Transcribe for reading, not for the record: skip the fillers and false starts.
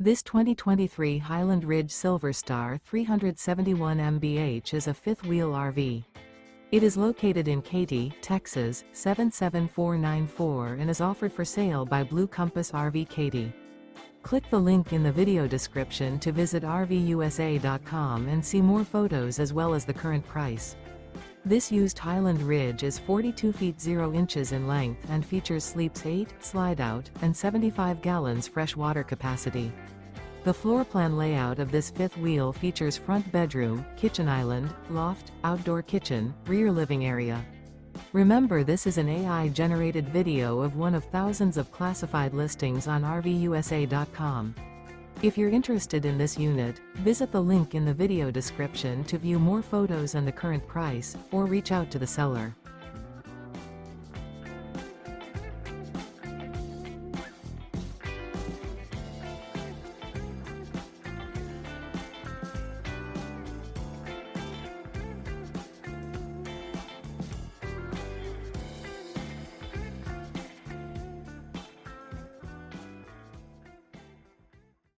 This 2023 Highland Ridge Silverstar 371 mph is a fifth-wheel RV. It is located in Katy, Texas, 77494 and is offered for sale by Blue Compass RV Katy. Click the link in the video description to visit RVUSA.com and see more photos as well as the current price. This used Highland Ridge is 42 feet 0 inches in length and features sleeps 8, slide-out, and 75 gallons fresh water capacity. The floor plan layout of this fifth wheel features front bedroom, kitchen island, loft, outdoor kitchen, rear living area. Remember, this is an AI-generated video of one of thousands of classified listings on RVUSA.com. If you're interested in this unit, visit the link in the video description to view more photos and the current price, or reach out to the seller.